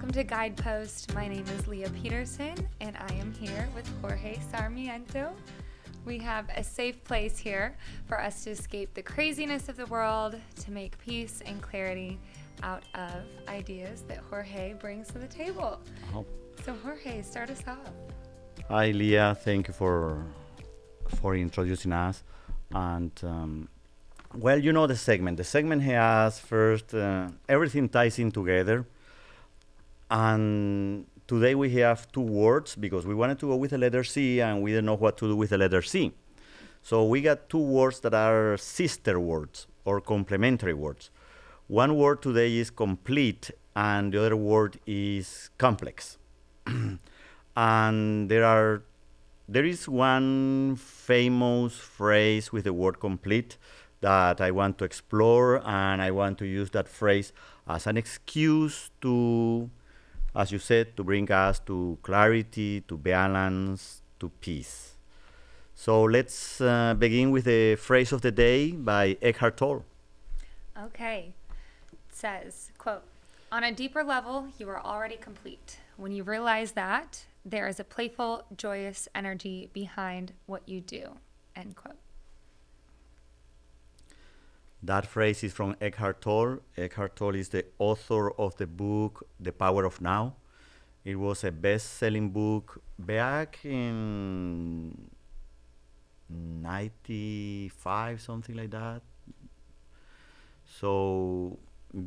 welcome to Guidepost. My name is Leah Peterson, and I am here with Jorge Sarmiento. We have a safe place here for us to escape the craziness of the world, to make peace and clarity out of ideas that Jorge brings to the table. Oh. So Jorge, start us off. Hi, Leah. Thank you for introducing us. And well, you know the segment. The segment has first everything ties in together. And today we have two words because we wanted to go with the letter C and we didn't know what to do with the letter C. So we got two words that are sister words or complementary words. One word today is complete and the other word is complex. And there is one famous phrase with the word complete that I want to explore, and I want to use that phrase as an excuse to, as you said, to bring us to clarity, to balance, to peace. So let's begin with the phrase of the day by Eckhart Tolle. Okay. It says, quote, "On a deeper level, you are already complete. When you realize that, there is a playful, joyous energy behind what you do." End quote. That phrase is from Eckhart Tolle. Eckhart Tolle is the author of the book The Power of Now. It was a best-selling book back in 95, something like that. So,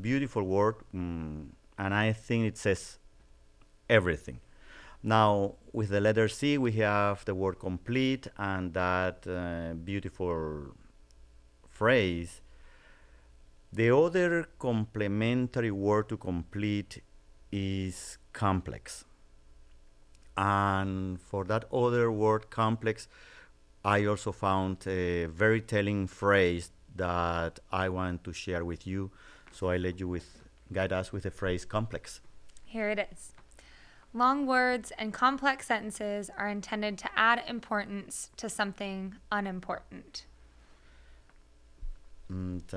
beautiful word, and I think it says everything. Now, with the letter C, we have the word complete and that beautiful phrase. The other complementary word to complete is complex. And for that other word, complex, I also found a very telling phrase that I want to share with you. So I let you guide us with the phrase complex. Here it is. Long words and complex sentences are intended to add importance to something unimportant. And,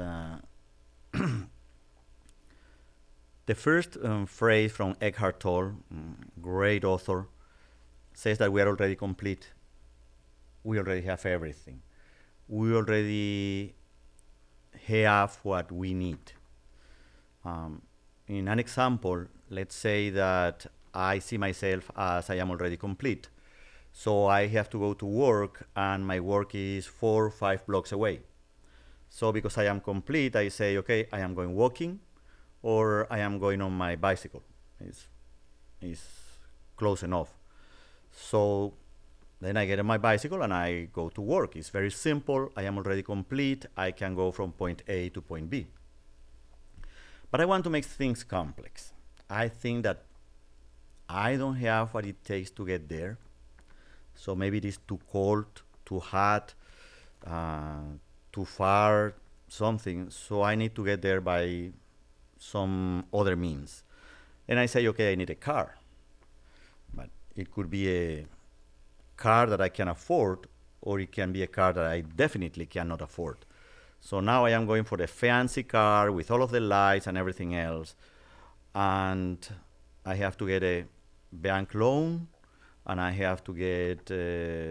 the first phrase from Eckhart Tolle, great author, says that we are already complete. We already have everything. We already have what we need. In an example, let's say that I see myself as I am already complete. So I have to go to work and my work is 4 or 5 blocks away. So because I am complete, I say, okay, I am going walking or I am going on my bicycle. It's close enough. So then I get on my bicycle and I go to work. It's very simple. I am already complete. I can go from point A to point B. But I want to make things complex. I think that I don't have what it takes to get there. So maybe it is too cold, too hot, too far, something. So I need to get there by some other means. And I say, okay, I need a car. But it could be a car that I can afford, or it can be a car that I definitely cannot afford. So now I am going for the fancy car with all of the lights and everything else. And I have to get a bank loan, and I have to get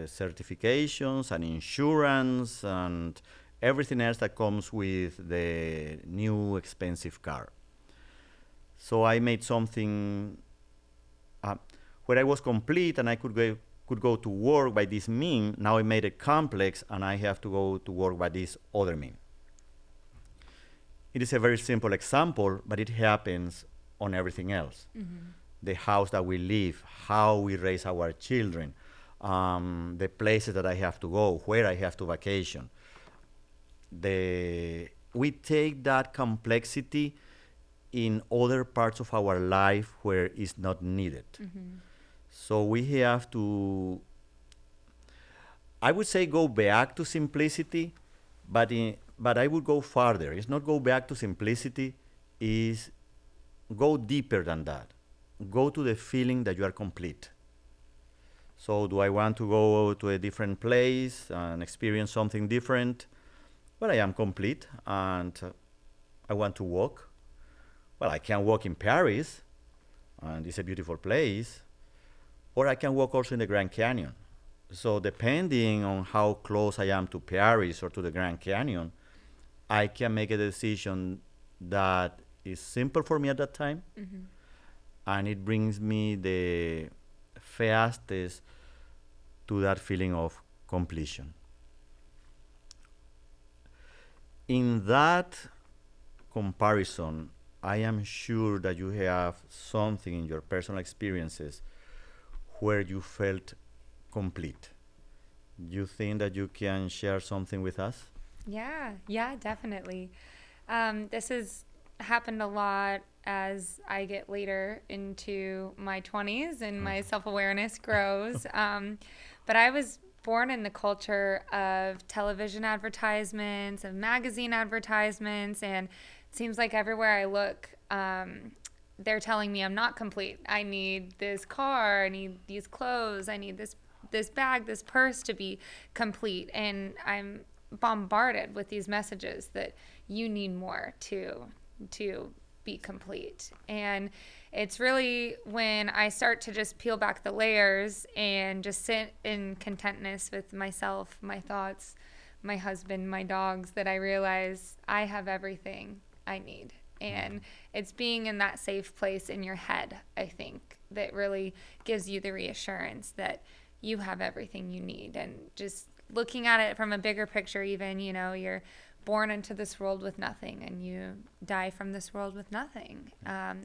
certifications and insurance and everything else that comes with the new expensive car. So I made something where I was complete and I could go to work by this mean. Now I made it complex and I have to go to work by this other mean. It is a very simple example, but it happens on everything else. Mm-hmm. The house that we live, how we raise our children, the places that I have to go, where I have to vacation. We take that complexity in other parts of our life where it's not needed. Mm-hmm. So we have to, I would say, go back to simplicity, but I would go farther. It's not go back to simplicity, is go deeper than that. Go to the feeling that you are complete. So do I want to go to a different place and experience something different? Well, I am complete and I want to walk. Well, I can walk in Paris, and it's a beautiful place, or I can walk also in the Grand Canyon. So depending on how close I am to Paris or to the Grand Canyon, I can make a decision that is simple for me at that time, and it brings me the fastest to that feeling of completion. In that comparison, I am sure that you have something in your personal experiences where you felt complete. You think that you can share something with us? Yeah, definitely. This has happened a lot as I get later into my 20s and my self-awareness grows. But I was born in the culture of television advertisements, of magazine advertisements, and it seems like everywhere I look, they're telling me I'm not complete. I need this car, I need these clothes, I need this bag, this purse to be complete. And I'm bombarded with these messages that you need more to be complete. And it's really when I start to just peel back the layers and just sit in contentness with myself, my thoughts, my husband, my dogs, that I realize I have everything I need. And it's being in that safe place in your head, I think, that really gives you the reassurance that you have everything you need. And just looking at it from a bigger picture, even, you're born into this world with nothing, and you die from this world with nothing,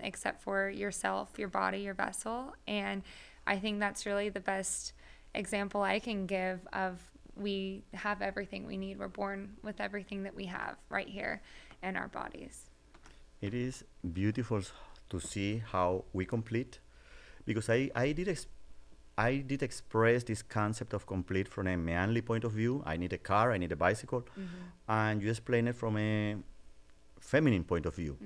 except for yourself, your body, your vessel. And I think that's really the best example I can give of we have everything we need. We're born with everything that we have right here in our bodies. It is beautiful to see how we complete, because I did express this concept of complete from a manly point of view. I need a car, I need a bicycle, and you explain it from a feminine point of view,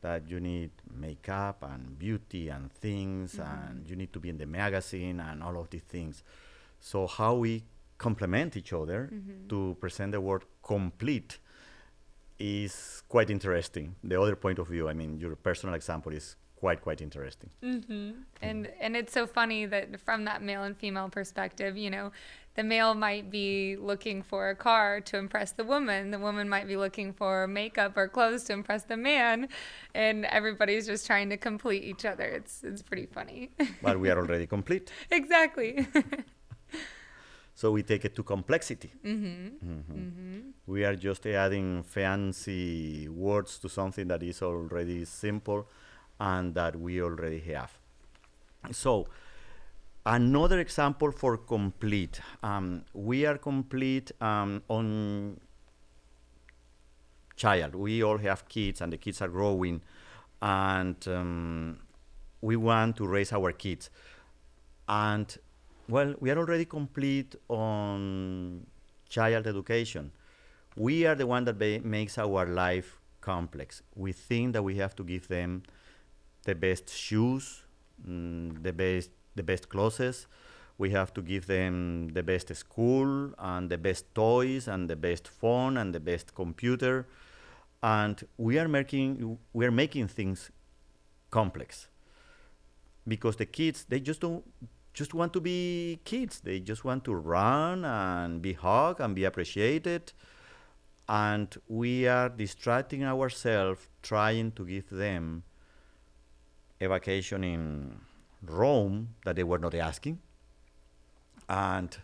that you need makeup and beauty and things, and you need to be in the magazine and all of these things. So how we complement each other to present the word complete is quite interesting. The other point of view, I mean, your personal example is quite interesting. And it's so funny that from that male and female perspective, the male might be looking for a car to impress the woman might be looking for makeup or clothes to impress the man, and everybody's just trying to complete each other. It's pretty funny. But we are already complete. Exactly. So we take it to complexity. We are just adding fancy words to something that is already simple and that we already have. So another example for complete. We are complete on child. We all have kids, and the kids are growing, and we want to raise our kids. And well, we are already complete on child education. We are the one that makes our life complex. We think that we have to give them the best shoes, the best clothes. We have to give them the best school and the best toys and the best phone and the best computer, and we are making things complex, because the kids, they just want to be kids. They just want to run and be hugged and be appreciated, and we are distracting ourselves trying to give them a vacation in Rome that they were not asking, and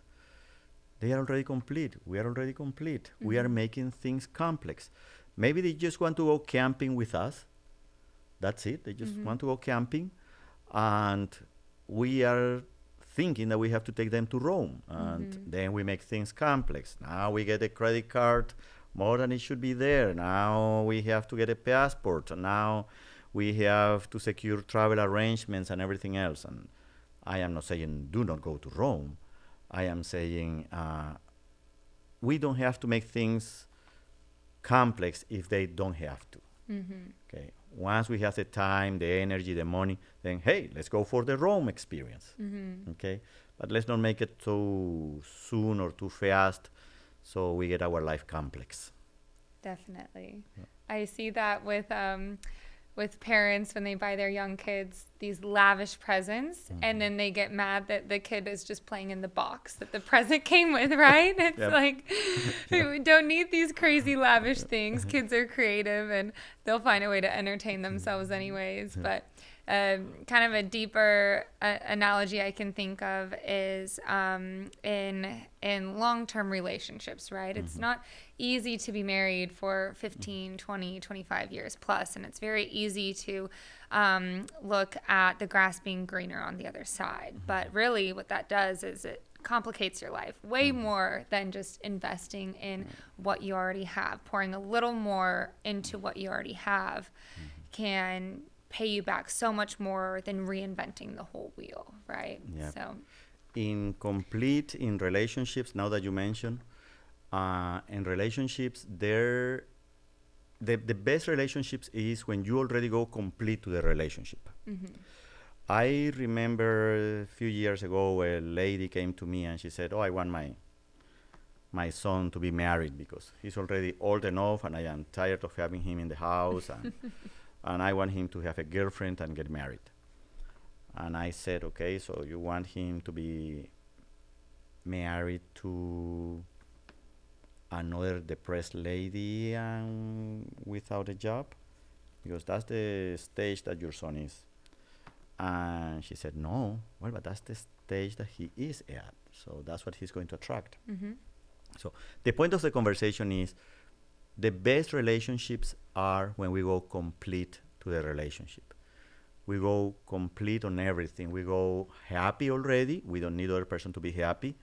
they are already complete. We are already complete. We are making things complex. Maybe they just want to go camping with us. That's it. They just want to go camping, and we are thinking that we have to take them to Rome, and then we make things complex. Now we get a credit card more than it should be there. Now we have to get a passport. Now we have to secure travel arrangements and everything else. And I am not saying do not go to Rome. I am saying we don't have to make things complex if they don't have to. Okay. Once we have the time, the energy, the money, then hey, let's go for the Rome experience. Okay. But let's not make it too soon or too fast, so we get our life complex. Definitely. Yeah. I see that with with parents when they buy their young kids these lavish presents, and then they get mad that the kid is just playing in the box that the present came with, right? It's Yep. like, we don't need these crazy lavish things. Kids are creative and they'll find a way to entertain themselves anyways. But kind of a deeper analogy I can think of is in long-term relationships, right? It's not easy to be married for 15, 20, 25 years plus, and it's very easy to look at the grass being greener on the other side. But really what that does is it complicates your life way more than just investing in what you already have. Pouring a little more into what you already have can pay you back so much more than reinventing the whole wheel, right? Yeah. So In relationships, now that you mention, in relationships, the best relationships is when you already go complete to the relationship. I remember a few years ago, a lady came to me and she said, "Oh, I want my son to be married because he's already old enough and I am tired of having him in the house and I want him to have a girlfriend and get married." And I said, "Okay, so you want him to be married to another depressed lady and without a job? Because that's the stage that your son is." And she said, "No, well, but that's the stage that he is at. So that's what he's going to attract." So the point of the conversation is the best relationships are when we go complete to the relationship. We go complete on everything. We go happy already. We don't need the other person to be happy.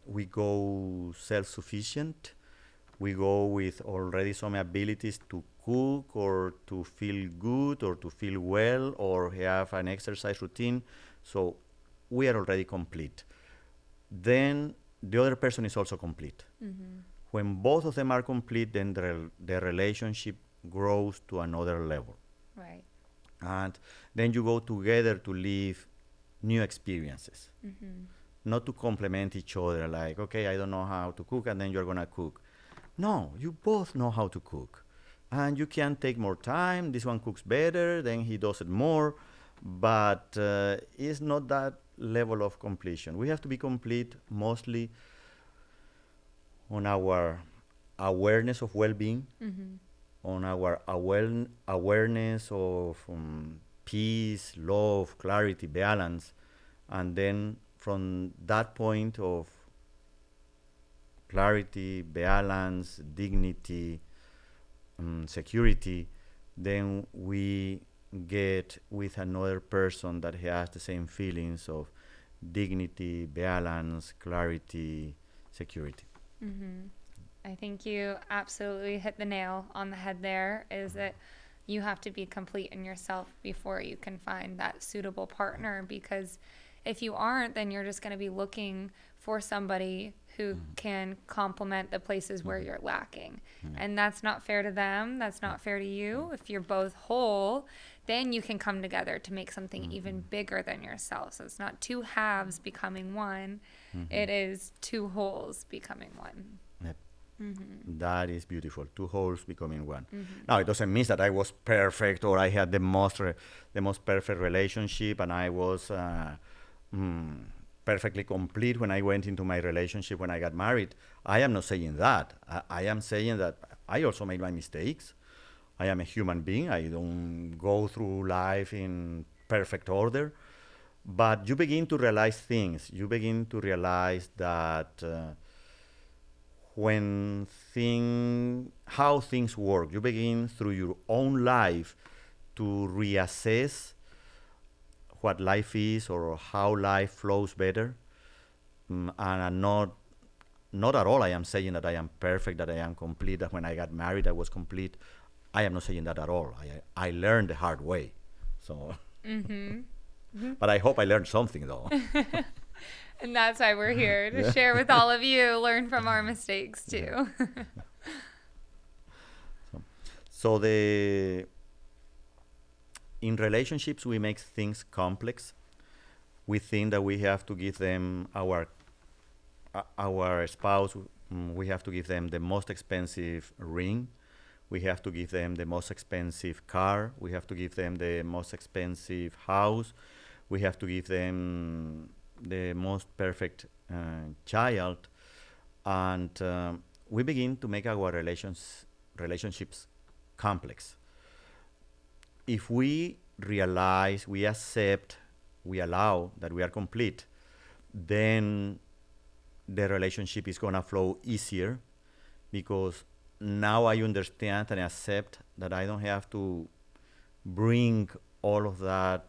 We go self-sufficient. We go with already some abilities to cook or to feel good or to feel well or have an exercise routine. So we are already complete. Then the other person is also complete. When both of them are complete, then the relationship grows to another level. right. And then you go together to live new experiences, not to complement each other like, okay, I don't know how to cook and then you're going to cook. No, you both know how to cook. And you can take more time. This one cooks better, then he does it more. But it's not that level of completion. We have to be complete mostly on our awareness of well-being, on our awareness of peace, love, clarity, balance. And then from that point of clarity, balance, dignity, security, then we get with another person that has the same feelings of dignity, balance, clarity, security. I think you absolutely hit the nail on the head there, is that you have to be complete in yourself before you can find that suitable partner, because if you aren't, then you're just going to be looking for somebody who can complement the places where you're lacking. And that's not fair to them. That's not fair to you. If you're both whole, then you can come together to make something even bigger than yourself. So it's not two halves becoming one. It is two wholes becoming one. Yep. That is beautiful. Two wholes becoming one. Now, it doesn't mean that I was perfect or I had the most perfect relationship and I was perfectly complete when I went into my relationship when I got married. I am not saying that. I am saying that I also made my mistakes. I am a human being. I don't go through life in perfect order. But you begin to realize things. You begin to realize that how things work. You begin through your own life to reassess what life is or how life flows better. And I'm not at all I am saying that I am perfect, that I am complete, that when I got married I was complete. I am not saying that at all. I learned the hard way. So, but I hope I learned something though. And that's why we're here, to share with all of you, learn from our mistakes too. So in relationships, we make things complex. We think that we have to give them our spouse, we have to give them the most expensive ring. We have to give them the most expensive car. We have to give them the most expensive house. We have to give them the most perfect child. And we begin to make our relationships complex. If we realize, we accept, we allow that we are complete, then the relationship is going to flow easier, because now I understand and accept that I don't have to bring all of that,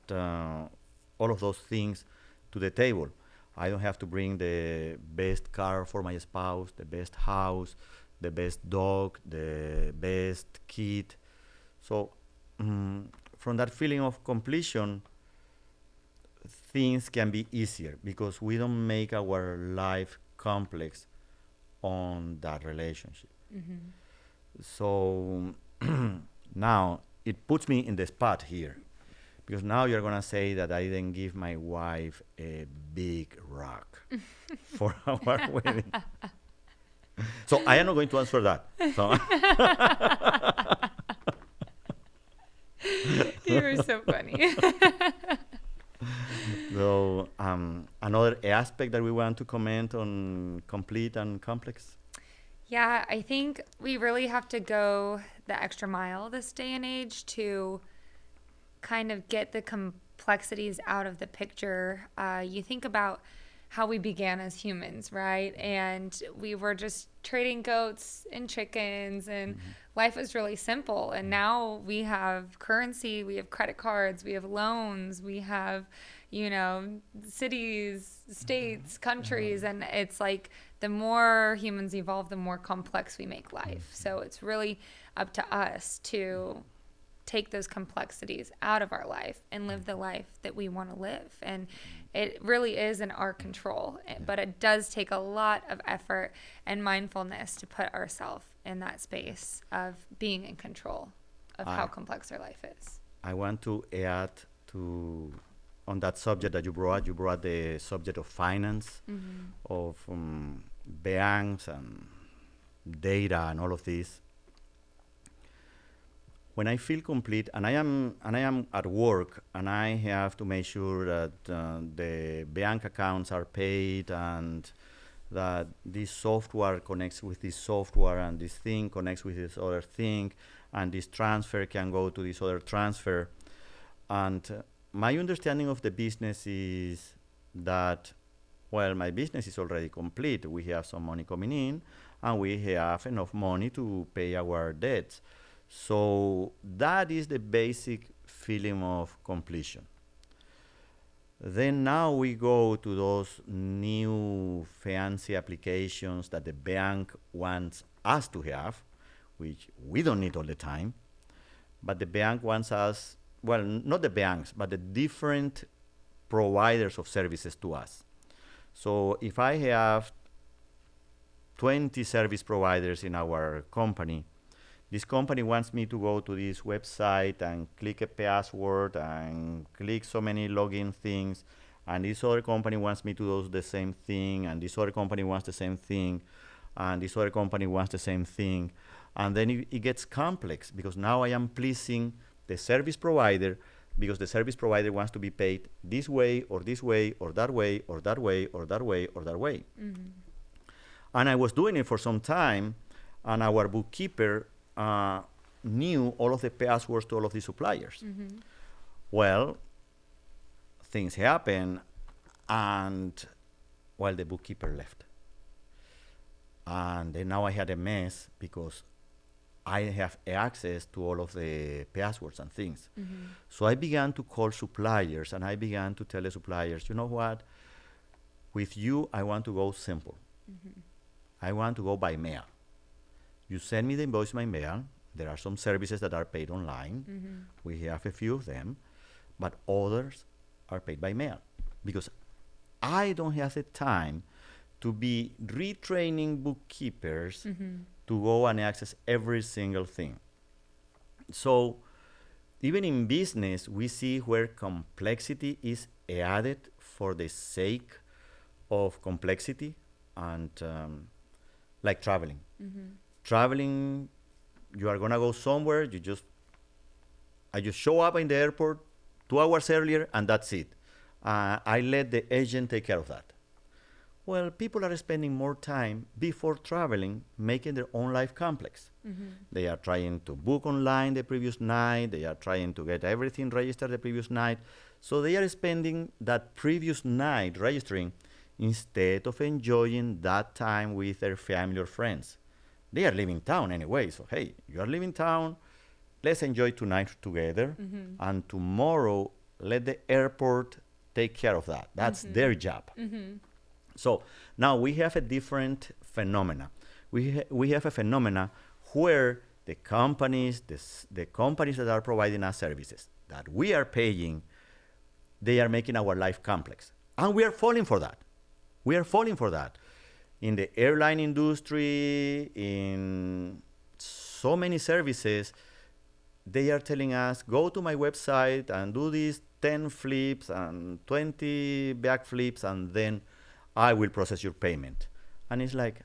all of those things to the table. I don't have to bring the best car for my spouse, the best house, the best dog, the best kid. So from that feeling of completion, things can be easier because we don't make our life complex on that relationship. So now it puts me in the spot here, because now you're going to say that I didn't give my wife a big rock for our wedding. So I am not going to answer that. So You were so funny. So another aspect that we want to comment on complete and complex. Yeah, I think we really have to go the extra mile this day and age to kind of get the complexities out of the picture. You think about how we began as humans, right? And we were just trading goats and chickens, and life was really simple. And now we have currency, we have credit cards, we have loans, we have, cities, states, countries, and it's like the more humans evolve, the more complex we make life. So it's really up to us to take those complexities out of our life and live the life that we want to live. And it really is in our control, but it does take a lot of effort and mindfulness to put ourselves in that space of being in control of how complex our life is. I want to add to on that subject that you brought the subject of finance, of banks and data and all of this. When I feel complete, and I am at work, and I have to make sure that the bank accounts are paid, and that this software connects with this software, and this thing connects with this other thing, and this transfer can go to this other transfer. And my understanding of the business is that, well, my business is already complete. We have some money coming in, and we have enough money to pay our debts. So that is the basic feeling of completion. Then now we go to those new fancy applications that the bank wants us to have, which we don't need all the time. But the bank wants us, well, not the banks, but the different providers of services to us. So if I have 20 service providers in our company, this company wants me to go to this website and click a password and click so many login things. And this other company wants me to do the same thing. And this other company wants the same thing. And this other company wants the same thing. And then it gets complex, because now I am pleasing the service provider, because the service provider wants to be paid this way or that way or that way or that way or that way. And I was doing it for some time, and our bookkeeper knew all of the passwords to all of the suppliers. Well, things happen, and the bookkeeper left. And then now I had a mess, because I have access to all of the passwords and things. So I began to call suppliers, and I began to tell the suppliers, you know what? With you, I want to go simple. I want to go by mail. You send me the invoice by mail. There are some services that are paid online. We have a few of them, but others are paid by mail, because I don't have the time to be retraining bookkeepers to go and access every single thing. So even in business, we see where complexity is added for the sake of complexity, and like traveling. Traveling you are gonna go somewhere. I just show up in the airport 2 hours earlier, and that's it. I let the agent take care of that. Well, people are spending more time before traveling making their own life complex. They are trying to book online the previous night. They are trying to get everything registered the previous night. So they are spending that previous night registering instead of enjoying that time with their family or friends. They are leaving town anyway. So, hey, you are leaving town. Let's enjoy tonight together. And tomorrow, let the airport take care of that. That's their job. So now we have a different phenomena. We have a phenomena where the companies that are providing us services that we are paying, they are making our life complex. And we are falling for that. We are falling for that. In the airline industry, in so many services, they are telling us, go to my website and do these 10 flips and 20 back flips, and then I will process your payment. And it's like,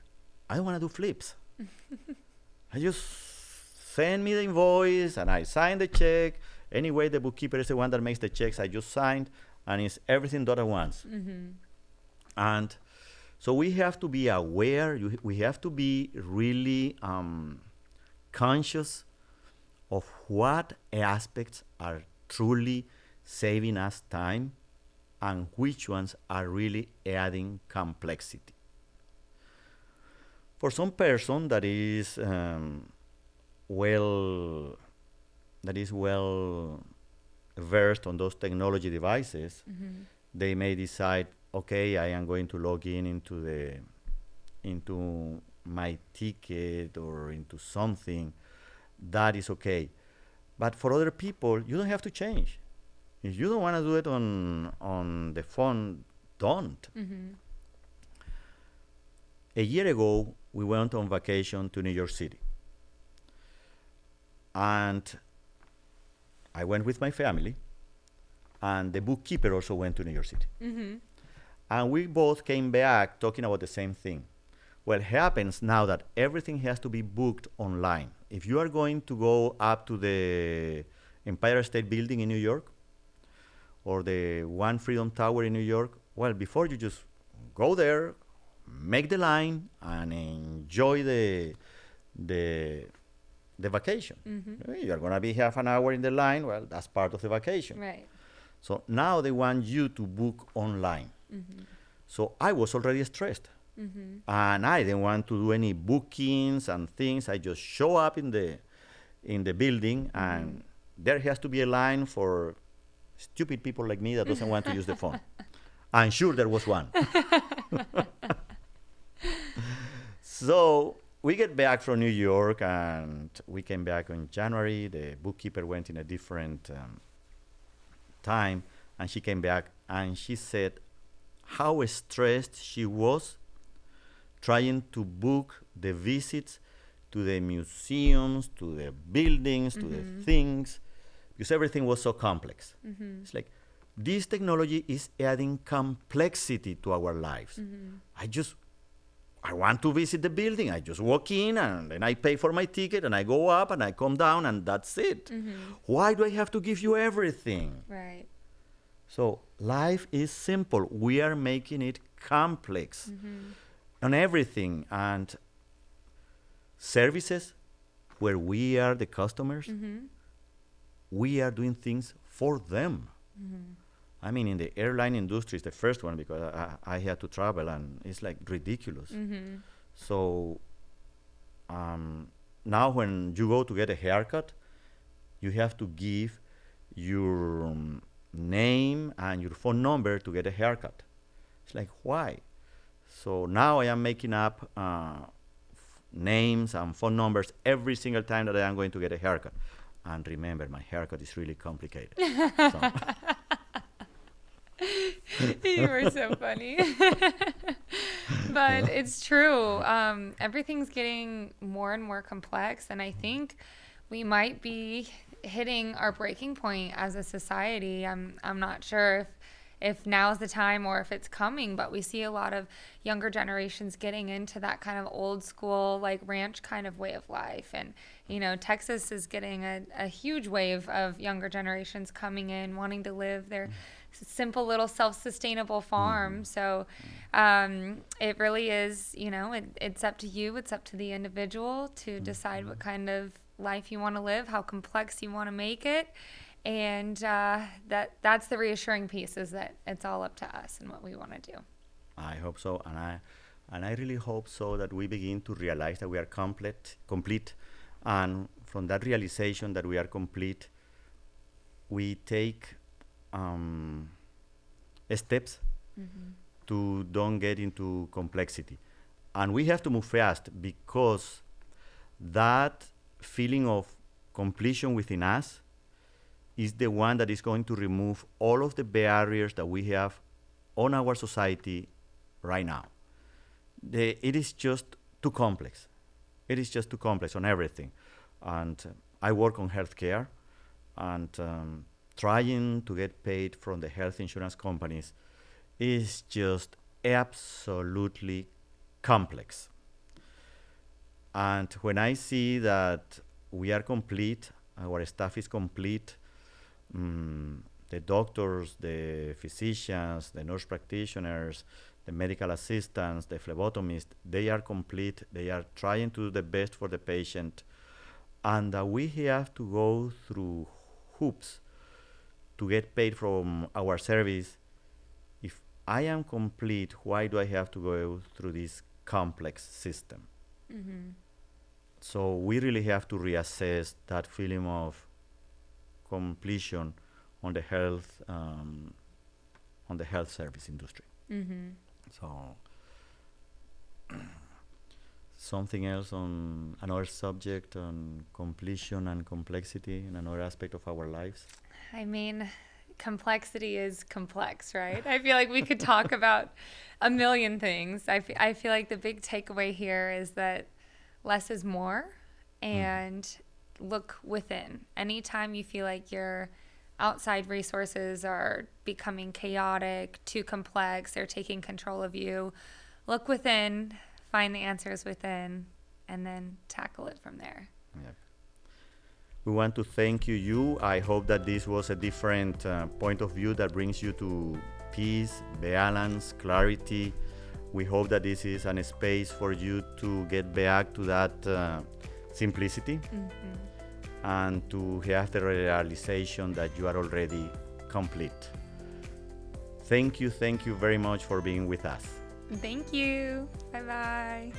I don't want to do flips. I just send me the invoice and I sign the check. Anyway, the bookkeeper is the one that makes the checks. I just signed, and it's everything done at once. And so we have to be aware. We have to be really conscious of what aspects are truly saving us time and which ones are really adding complexity. For some person that is well versed on those technology devices, they may decide, okay, I am going to log into my ticket or into something. That is okay. But for other people, you don't have to change. If you don't want to do it on the phone, don't. A year ago, we went on vacation to New York City. And I went with my family, and the bookkeeper also went to New York City. And we both came back talking about the same thing. Well, it happens now that everything has to be booked online. If you are going to go up to the Empire State Building in New York, or the One Freedom Tower in New York, well, before you just go there, make the line, and enjoy the vacation. You're going to be half an hour in the line. Well, that's part of the vacation. Right. So now they want you to book online. So I was already stressed. And I didn't want to do any bookings and things. I just show up in the building, and there has to be a line for stupid people like me that doesn't want to use the phone. I'm sure there was one. So we get back from New York, and we came back in January. The bookkeeper went in a different time, and she came back, and she said how stressed she was trying to book the visits to the museums, to the buildings, to the things, because everything was so complex. It's like, this technology is adding complexity to our lives. I want to visit the building. I just walk in, and then I pay for my ticket, and I go up, and I come down, and that's it. Why do I have to give you everything? Right. So life is simple. We are making it complex on everything. And services where we are the customers, we are doing things for them. I mean, in the airline industry, it's the first one, because I had to travel, and it's like ridiculous. So now when you go to get a haircut, you have to give your name and your phone number to get a haircut. It's like, why? So now I am making up names and phone numbers every single time that I am going to get a haircut. And remember, my haircut is really complicated. So. You were so funny. But it's true. Everything's getting more and more complex, and I think we might be hitting our breaking point as a society. I'm not sure if now's the time or if it's coming, but we see a lot of younger generations getting into that kind of old school, like ranch kind of way of life. And, you know, Texas is getting a huge wave of younger generations coming in, wanting to live their simple little self-sustainable farm. So it really is, you know, it's up to you. It's up to the individual to decide what kind of life you want to live, how complex you want to make it. And that's the reassuring piece, is that it's all up to us and what we want to do. I hope so, and I really hope so that we begin to realize that we are complete, and from that realization that we are complete, we take steps to don't get into complexity, and we have to move fast, because that feeling of completion within us is the one that is going to remove all of the barriers that we have on our society right now. It is just too complex. It is just too complex on everything. And I work on healthcare, and trying to get paid from the health insurance companies is just absolutely complex. And when I see that we are complete, our staff is complete, the doctors, the physicians, the nurse practitioners, the medical assistants, the phlebotomists, they are complete. They are trying to do the best for the patient. And we have to go through hoops to get paid from our service. If I am complete, why do I have to go through this complex system? So we really have to reassess that feeling of completion on the health service industry. So something else on another subject on completion and complexity in another aspect of our lives. I mean, complexity is complex, right? I feel like we could talk about a million things. I feel like the big takeaway here is that less is more, and look within. Anytime you feel like your outside resources are becoming chaotic, too complex, they're taking control of you, look within, find the answers within, and then tackle it from there. Yep. We want to thank you. I hope that this was a different point of view that brings you to peace, balance, clarity. We hope that this is a space for you to get back to that simplicity, and to have the realization that you are already complete. Thank you very much for being with us. Thank you. Bye-bye.